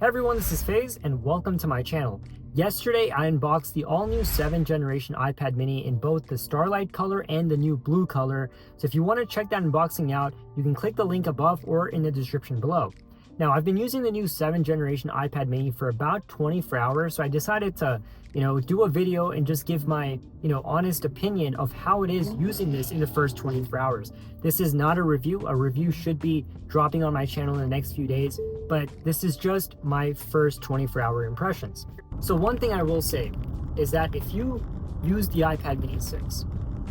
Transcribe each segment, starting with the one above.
Hey everyone, this is FaZe and welcome to my channel. Yesterday I unboxed the all-new 7th generation iPad mini in both the Starlight color and the new blue color. So if you want to check that unboxing out, you can click the link above or in the description below. Now I've been using the new 7th generation iPad mini for about 24 hours, so I decided to, do a video and just give my, honest opinion of how it is using this in the first 24 hours. This is not a review. A review should be dropping on my channel in the next few days, but this is just my first 24-hour impressions. So one thing I will say is that if you use the iPad mini 6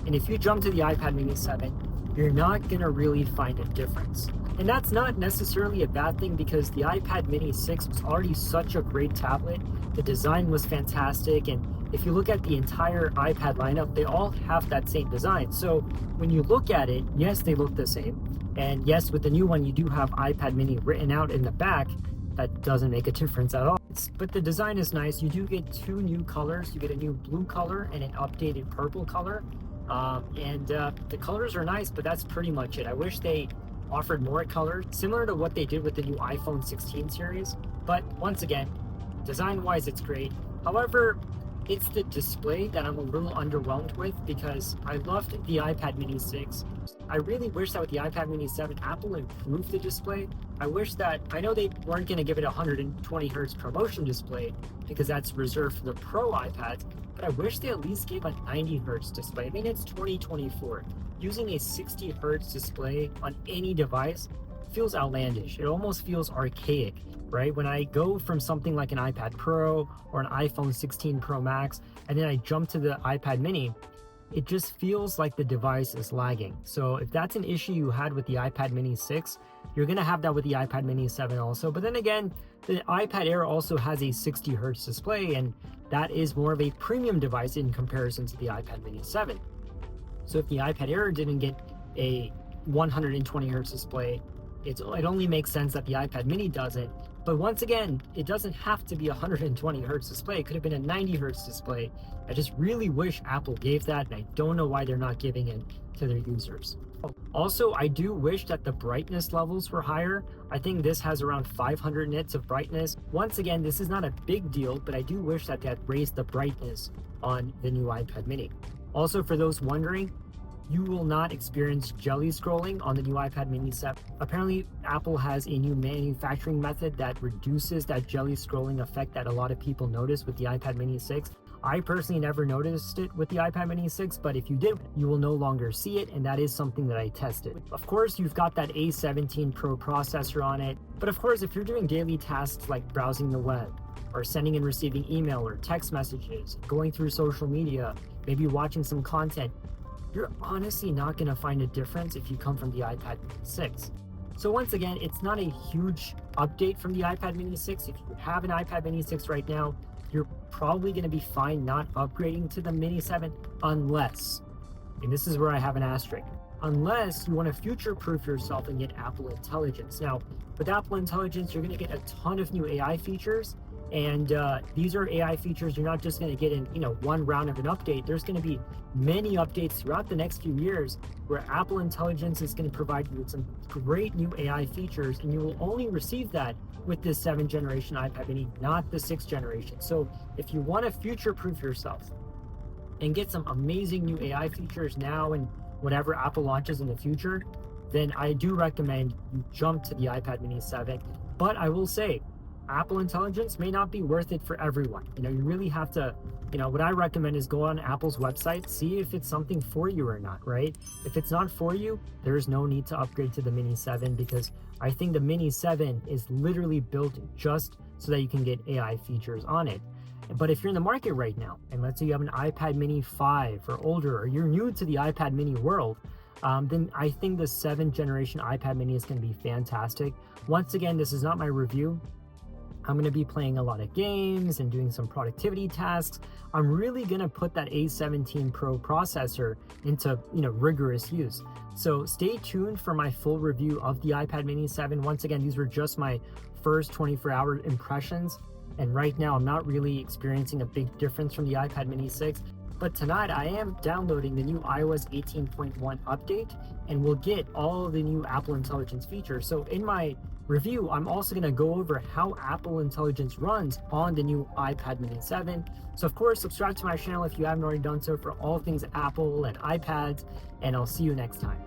and if you jump to the iPad mini 7, you're not gonna really find a difference. And that's not necessarily a bad thing because the iPad mini 6 was already such a great tablet. The design was fantastic, and if you look at the entire iPad lineup, they all have that same design. So when you look at it, yes, they look the same. And yes, with the new one, you do have iPad mini written out in the back. That doesn't make a difference at all. But the design is nice. You do get two new colors. You get a new blue color and an updated purple color. The colors are nice, but that's pretty much it. I wish they offered more colors, similar to what they did with the new iPhone 16 series. But once again, design-wise, it's great. However, it's the display that I'm a little underwhelmed with because I loved the iPad mini 6. I really wish that with the iPad mini 7, Apple improved the display. I know they weren't going to give it a 120 hertz ProMotion display because that's reserved for the Pro iPads, but I wish they at least gave a 90 hertz display. I mean, it's 2024. Using a 60 hertz display on any device feels outlandish. It almost feels archaic, right? When I go from something like an iPad Pro or an iPhone 16 Pro Max, and then I jump to the iPad mini, it just feels like the device is lagging. So if that's an issue you had with the iPad mini 6, you're gonna have that with the iPad mini 7 also. But then again, the iPad Air also has a 60 hertz display, and that is more of a premium device in comparison to the iPad mini 7. So if the iPad Air didn't get a 120 hertz display, it only makes sense that the iPad mini doesn't. But once again, it doesn't have to be a 120 hertz display. It could have been a 90 hertz display. I just really wish Apple gave that, and I don't know why they're not giving it to their users. Also, I do wish that the brightness levels were higher. I think this has around 500 nits of brightness. Once again, this is not a big deal, but I do wish that they had raised the brightness on the new iPad mini. Also, for those wondering, you will not experience jelly scrolling on the new iPad mini 7. Apparently, Apple has a new manufacturing method that reduces that jelly scrolling effect that a lot of people notice with the iPad mini 6. I personally never noticed it with the iPad mini 6, but if you did, you will no longer see it, and that is something that I tested. Of course, you've got that A17 Pro processor on it, but of course, if you're doing daily tasks like browsing the web, or sending and receiving email or text messages, going through social media, maybe watching some content, you're honestly not going to find a difference if you come from the iPad mini 6. So once again, it's not a huge update from the iPad mini 6. If you have an iPad mini 6 right now, you're probably going to be fine not upgrading to the mini 7 unless, and this is where I have an asterisk, unless you want to future-proof yourself and get Apple Intelligence. Now, with Apple Intelligence, you're going to get a ton of new AI features. And these are AI features you're not just going to get in, one round of an update. There's going to be many updates throughout the next few years where Apple Intelligence is going to provide you with some great new AI features, and you will only receive that with this 7th generation iPad mini, not the 6th generation. So if you want to future-proof yourself and get some amazing new AI features now and whatever Apple launches in the future, then I do recommend you jump to the iPad mini 7. But I will say, Apple Intelligence may not be worth it for everyone. You really have to, what I recommend is go on Apple's website, see if it's something for you or not, right? If it's not for you, there's no need to upgrade to the Mini 7 because I think the Mini 7 is literally built just so that you can get AI features on it. But if you're in the market right now, and let's say you have an iPad Mini 5 or older, or you're new to the iPad Mini world, then I think the 7th generation iPad Mini is going to be fantastic. Once again, this is not my review. I'm going to be playing a lot of games and doing some productivity tasks. I'm really going to put that A17 Pro processor into, rigorous use. So stay tuned for my full review of the iPad mini 7. Once again, these were just my first 24-hour impressions. And right now, I'm not really experiencing a big difference from the iPad mini 6. But tonight, I am downloading the new iOS 18.1 update, and we'll get all of the new Apple Intelligence features. So in my review, I'm also going to go over how Apple Intelligence runs on the new iPad mini 7. So of course, subscribe to my channel if you haven't already done so for all things Apple and iPads, and I'll see you next time.